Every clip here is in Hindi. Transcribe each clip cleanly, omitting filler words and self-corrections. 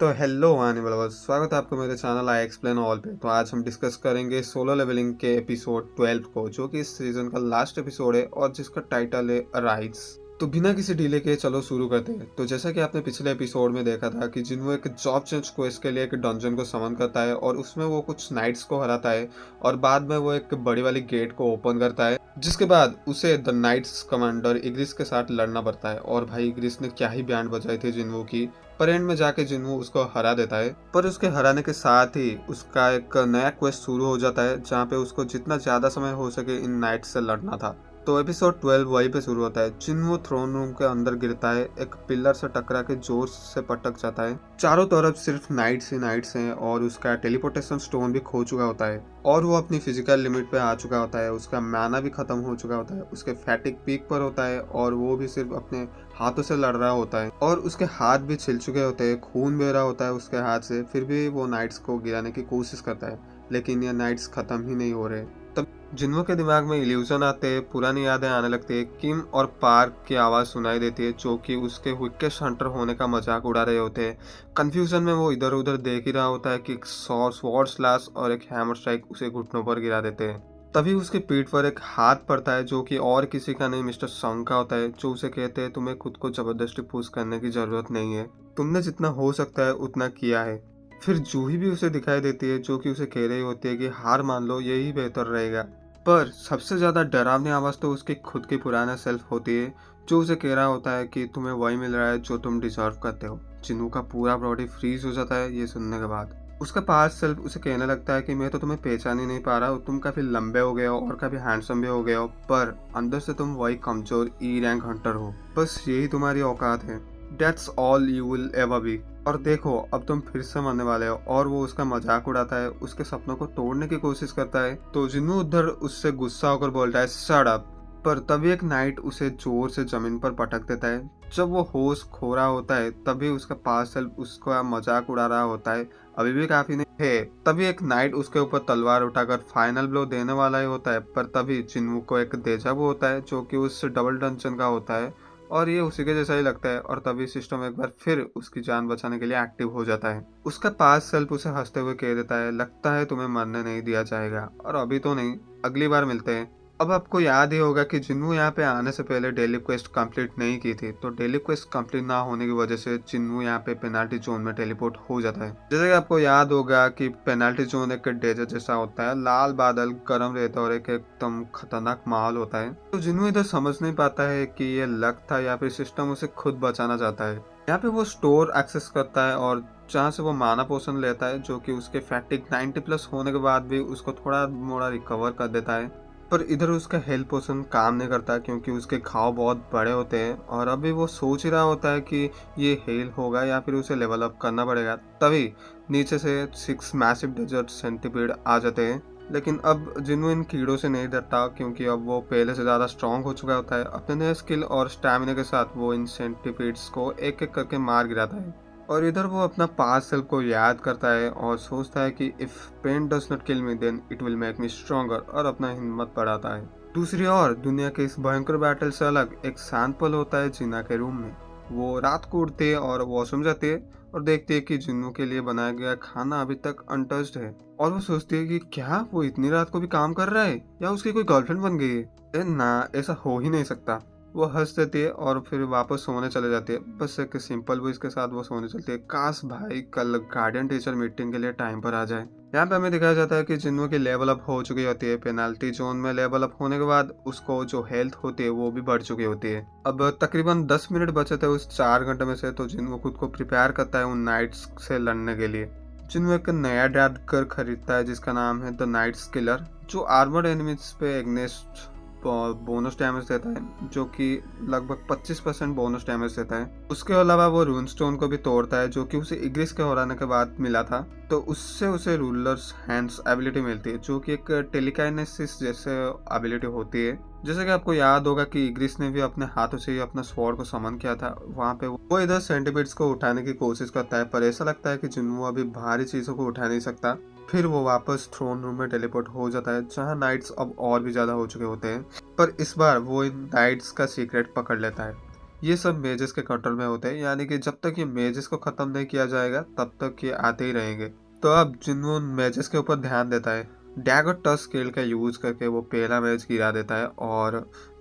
तो हेलो आने वाला बस स्वागत है आपको मेरे चैनल आई एक्सप्लेन ऑल पे। तो आज हम डिस्कस करेंगे सोलो लेवलिंग के एपिसोड 12 को, जो कि इस सीजन का लास्ट एपिसोड है और जिसका टाइटल है राइट्स। तो बिना किसी डिले के चलो शुरू करते हैं। तो जैसा कि आपने पिछले एपिसोड में देखा था कि जिन्हों एक जॉब चेंज क्वेस्ट के लिए एक डंजन को समन करता है और उसमें वो कुछ नाइट्स को हराता है और बाद में वो एक बड़ी वाली गेट को ओपन करता है, जिसके बाद उसे द नाइट्स कमांडर इग्रिस के साथ लड़ना पड़ता है। और भाई इग्रिस ने क्या ही बैंड बजाई थी जिन्हों की, पर एंड में जाके जिन्हों उसको हरा देता है। पर उसके हराने के साथ ही उसका एक नया क्वेस्ट शुरू हो जाता है जहाँ पे उसको जितना ज्यादा समय हो सके इन नाइट्स से लड़ना था। तो एपिसोड 12 वहीं पे शुरू होता है। जिन्हों थ्रोन रूम के अंदर गिरता है, एक पिलर से टकरा के जोर से पटक जाता है। चारों तरफ सिर्फ नाइट्स ही नाइट्स हैं और उसका टेलीपोर्टेशन स्टोन भी खो चुका होता है और वो अपनी फिजिकल लिमिट पे आ चुका होता है। उसका माना भी खत्म हो चुका होता है, उसके फैटिक पीक पर होता है और वो भी सिर्फ अपने हाथों से लड़ रहा होता है और उसके हाथ भी छिल चुके होते हैं, खून बह रहा होता है उसके हाथ से। फिर भी वो नाइट्स को गिराने की कोशिश करता है, लेकिन ये नाइट्स खत्म ही नहीं हो रहे। तब जिन्हों के दिमाग में इल्यूजन आते हैं, पुरानी यादें आने लगती है। किम और पार्क की आवाज सुनाई देती है जो कि उसके विकेट हंटर होने का मजाक उड़ा रहे होते हैं। कंफ्यूजन में वो इधर उधर देख ही रहा होता है कि एक स्वॉर्ड स्लैश और एक हैमर स्ट्राइक उसे घुटनों पर गिरा देते हैं। तभी उसकी पीठ पर एक हाथ पड़ता है जो कि और किसी का नहीं, मिस्टर संग का होता है, जो उसे कहते हैं तुम्हें खुद को जबरदस्ती पुश करने की जरूरत नहीं है, तुमने जितना हो सकता है उतना किया है। फिर जूही भी उसे दिखाई देती है जो कि उसे कह रही होती है कि हार मान लो, यही बेहतर रहेगा। पर सबसे ज्यादा डरावनी आवाज तो उसकी खुद की पुराना सेल्फ होती है जो उसे कह रहा होता है कि तुम्हें वही मिल रहा है जो तुम डिजर्व करते हो। जिन्नू का पूरा बॉडी फ्रीज हो जाता है ये सुनने के बाद। उसका पास्ट सेल्फ उसे कहने लगता है कि मैं तो तुम्हें पहचान ही नहीं पा रहा हूँ, तुम काफी लंबे हो गए हो और काफी हैंडसम भी हो गए हो, पर अंदर से तुम वही कमजोर ई रैंक हंटर हो। बस यही तुम्हारी औकात है। That's all you will ever be। और देखो अब तुम फिर से मरने वाले हो। और वो उसका मजाक उड़ाता है, उसके सपनों को तोड़ने की कोशिश करता है। तो जिन्नू उधर उससे गुस्सा होकर बोलता है शट अप। पर तभी एक नाइट उसे जोर से जमीन पर पटक देता है। जब वो होश खो रहा होता है तभी उसका पास सेल्फ उसका मजाक उड़ा रहा होता है, अभी भी काफी नहीं है। तभी एक नाइट उसके ऊपर तलवार उठाकर फाइनल ब्लो देने वाला ही होता है, पर तभी जिन्नू को एक देजावु होता है जो कि उस डबल डंजन का होता है और ये उसी के जैसा ही लगता है। और तभी सिस्टम एक बार फिर उसकी जान बचाने के लिए एक्टिव हो जाता है। उसका पास सेल्फ उसे हंसते हुए कह देता है लगता है तुम्हें मरने नहीं दिया जाएगा, और अभी तो नहीं, अगली बार मिलते हैं। अब आपको याद ही होगा कि जिन्नू यहाँ पे आने से पहले डेली क्वेस्ट कंप्लीट नहीं की थी, तो डेली क्वेस्ट कंप्लीट ना होने की वजह से जिन्नू यहाँ पे पेनाल्टी जोन में टेलीपोर्ट हो जाता है। जैसे कि आपको याद होगा कि पेनाल्टी जोन एक डेजर्ट जैसा होता है, लाल बादल, गर्म रहता है और एक एकदम खतरनाक माहौल होता है। तो जिन्नू इधर समझ नहीं पाता है कि ये लक था या फिर सिस्टम उसे खुद बचाना चाहता है। यहाँ पे वो स्टोर एक्सेस करता है और जहाँ से वो माना पोषण लेता है जो कि उसके फैटिक 90+ होने के बाद भी उसको थोड़ा मोड़ा रिकवर कर देता है। पर इधर उसका हेल्थ पोशन काम नहीं करता क्योंकि उसके घाव बहुत बड़े होते हैं और अभी वो सोच ही रहा होता है कि ये हेल होगा या फिर उसे लेवल अप करना पड़ेगा। तभी नीचे से 6 मैसिव डेजर्ट सेंटीपीड आ जाते हैं। लेकिन अब जिन्नू इन कीड़ों से नहीं डरता क्योंकि अब वो पहले से ज़्यादा स्ट्रांग हो चुका होता है। अपने नए स्किल और स्टैमिना के साथ वो इन सेंटीपीड्स को एक एक करके मार गिराता है। और इधर वो अपना पास्ट सेल्फ को याद करता है और सोचता है कि if pain does not kill me then it will make me stronger, और अपना हिम्मत बढ़ाता है। दूसरी ओर दुनिया के इस भयंकर बैटल से अलग एक शांत पल होता है जिन्ना के रूम में। वो रात को उठती है और वॉशरूम जाती है और देखती है कि जिन्नू के लिए बनाया गया खाना अभी तक अनटच्ड है। और वो सोचती है कि क्या वो इतनी रात को भी काम कर रहा है या उसकी कोई गर्लफ्रेंड बन गई है। ना, ऐसा हो ही नहीं सकता। वो हंस देती है और फिर वापस सोने चले जाती है। बस एक सिंपल वॉइस के साथ वो सोने चलती है। काश भाई कल गार्डियन टीचर मीटिंग के लिए टाइम पर आ जाए। यहाँ पे हमें दिखाया जाता है कि जिन्नू की लेवल अप हो चुकी होती है। पेनाल्टी जोन में लेवल अप होने के बाद उसको जो हेल्थ होती है वो भी बढ़ चुकी होती है। अब तकरीबन 10 मिनट बचे थे उस 4 घंटे में से, तो जिन्नू खुद को प्रिपेयर करता है उन नाइट्स से लड़ने के लिए। जिन्नू एक नया डैडकर खरीदता है जिसका नाम है द नाइट्स किलर, जो आर्मर्ड एनिमीज पे एग्नेस्ट बोनस डैमेज देता है, जो कि लगभग 25% बोनस डैमेज देता है। उसके अलावा वो रून स्टोन को भी तोड़ता है जो कि उसे इग्रिस के हराने के बाद मिला था। तो उससे उसे रूलर्स हैंड्स एबिलिटी मिलती है जो कि एक टेलीकाइनेसिस जैसे एबिलिटी होती है। जैसे कि आपको याद होगा कि इग्रिस ने भी अपने हाथों से ही अपना स्वॉर्ड को समन किया था। वहाँ पे वो इधर सेंटीपीड्स को उठाने की कोशिश करता है, पर ऐसा लगता है कि जिन्नू अभी भारी चीजों को उठा नहीं सकता। फिर वो वापस थ्रोन रूम में टेलीपोर्ट हो जाता है जहाँ नाइट्स अब और भी ज्यादा हो चुके होते हैं। पर इस बार वो इन नाइट्स का सीक्रेट पकड़ लेता है। ये सब मेजेस के कंट्रोल में होते हैं, यानी कि जब तक ये मेजेस को खत्म नहीं किया जाएगा तब तक ये आते ही रहेंगे। तो अब जिन्हों मेजेस के ऊपर ध्यान देता है, डैगर टच स्किल का यूज करके वो पहला मैच गिरा देता है और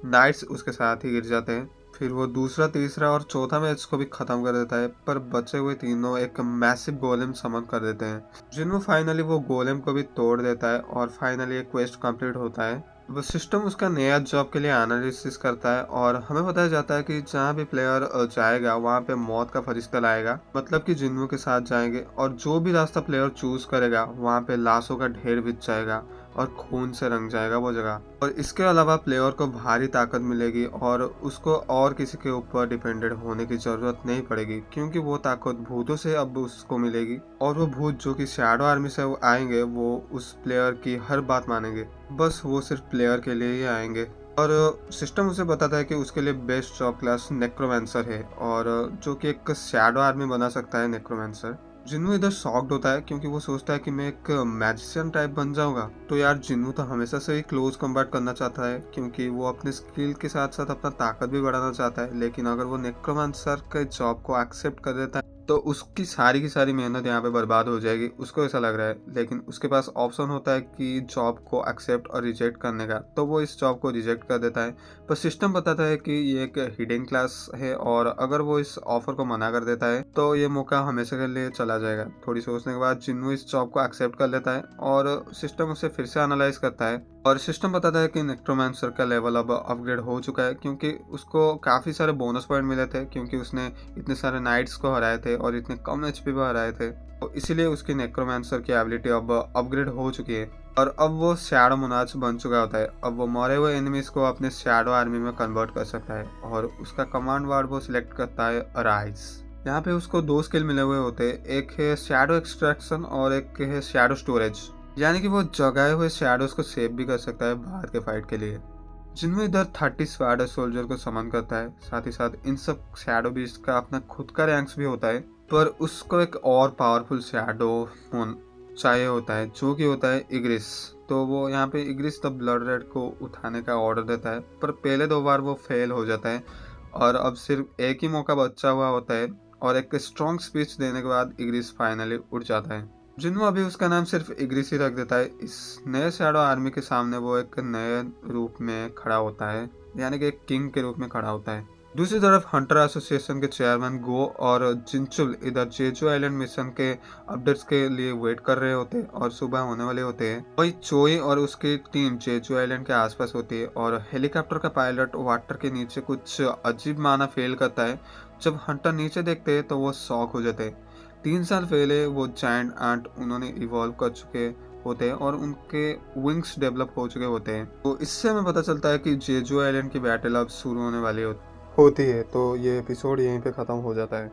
नाइट्स उसके साथ ही गिर जाते हैं। फिर वो दूसरा, तीसरा और चौथा मैच को भी खत्म कर देता है, पर बचे हुए तीनों एक मैसिव गोलेम समन कर देते हैं। जिन्हों फाइनली वो गोलेम को भी तोड़ देता है और फाइनली एक क्वेस्ट कंप्लीट होता है। वो सिस्टम उसका नया जॉब के लिए एनालिसिस करता है और हमें बताया जाता है कि जहाँ भी प्लेयर जाएगा वहाँ पे मौत का फरिश्ता लाएगा, मतलब कि जिन्हों के साथ जाएंगे, और जो भी रास्ता प्लेयर चूज करेगा वहाँ पे लाशों का ढेर बिछ जाएगा और खून से रंग जाएगा वो जगह। और इसके अलावा प्लेयर को भारी ताकत मिलेगी और उसको और किसी के ऊपर डिपेंडेंट होने की जरूरत नहीं पड़ेगी, क्योंकि वो ताकत भूतों से अब उसको मिलेगी और वो भूत जो कि शैडो आर्मी से आएंगे वो उस प्लेयर की हर बात मानेंगे, बस वो सिर्फ प्लेयर के लिए ही आएंगे। और सिस्टम उसे बताता है कि उसके लिए बेस्ट जॉब क्लास नेक्रोमेंसर है, और जो कि एक शैडो आर्मी बना सकता है नेक्रोमेंसर। जिन्नू इधर शॉक्ड होता है क्योंकि वो सोचता है कि मैं एक मैजिशियन टाइप बन जाऊंगा। तो यार जिन्नू तो हमेशा से ही क्लोज कम्बैट करना चाहता है, क्योंकि वो अपने स्किल के साथ साथ अपना ताकत भी बढ़ाना चाहता है। लेकिन अगर वो नेक्रोमेंसर के जॉब को एक्सेप्ट कर देता है तो उसकी सारी की सारी मेहनत यहाँ पे बर्बाद हो जाएगी, उसको ऐसा लग रहा है। लेकिन उसके पास ऑप्शन होता है कि जॉब को एक्सेप्ट और रिजेक्ट करने का, तो वो इस जॉब को रिजेक्ट कर देता है। पर सिस्टम बताता है कि ये एक हिडन क्लास है और अगर वो इस ऑफर को मना कर देता है तो ये मौका हमेशा के लिए चला जाएगा। थोड़ी सोचने के बाद जिन्नू इस जॉब को एक्सेप्ट कर लेता है और सिस्टम उसे फिर से एनालाइज करता है और सिस्टम बताता है कि नेक्रोमेंसर का लेवल अब अपग्रेड हो चुका है, क्योंकि उसको काफ़ी सारे बोनस पॉइंट मिले थे, क्योंकि उसने इतने सारे नाइट्स को हराए थे और इतने कम एचपी पर हराए थे। तो इसीलिए उसकी नेक्रोमेंसर की एबिलिटी अब अपग्रेड हो चुकी है और अब वो शैडो मोनार्च बन चुका होता है। अब वो मरे हुए एनिमीज को अपने शैडो आर्मी में कन्वर्ट कर सकता है और उसका कमांड वर्ड वो सिलेक्ट करता है अराइज। यहाँ पे उसको दो स्किल मिले हुए होते हैं, एक है शैडो एक्सट्रैक्शन और एक है शैडो स्टोरेज, यानी कि वो जगाए हुए शैडोज को सेव भी कर सकता है बाहर के फाइट के लिए। जिनमें इधर 30 शैडो सोल्जर को समन करता है, साथ ही साथ इन सब शैडो बीस्ट का अपना खुद का रैंक्स भी होता है, पर उसको एक और पावरफुल शैडो चाहिए होता है जो कि होता है इग्रिस। तो वो यहाँ पे इग्रिस द ब्लड रेड को उठाने का ऑर्डर देता है, पर पहले 2 बार वो फेल हो जाता है और अब सिर्फ एक ही मौका बचा हुआ होता है और एक स्ट्रॉन्ग स्पीच देने के बाद इग्रिस फाइनली उड़ जाता है। जिन्हों अभी उसका नाम सिर्फ इग्रिस ही रख देता है। इस नए शैडो आर्मी के सामने वो एक नए रूप में खड़ा होता है, यानी कि एक किंग के रूप में खड़ा होता है। दूसरी तरफ हंटर एसोसिएशन के चेयरमैन गो और जिंचुल इधर जेजू आइलैंड मिशन के अपडेट्स के लिए वेट कर रहे होते हैं और सुबह होने वाले होते हैं। वही चोई और उसकी टीम जेजू आइलैंड के आसपास होती है और हेलीकॉप्टर का पायलट वाटर के नीचे कुछ अजीब माना फेल करता है। जब हंटर नीचे देखते हैं तो वो शॉक हो जाते हैं। 3 साल पहले वो जायंट एंट उन्होंने इवॉल्व कर चुके होते हैं और उनके विंग्स डेवलप हो चुके होते हैं। तो इससे हमें पता चलता है कि जेजू आइलैंड की बैटल अब शुरू होने वाली होती है। तो ये एपिसोड यहीं पे ख़त्म हो जाता है।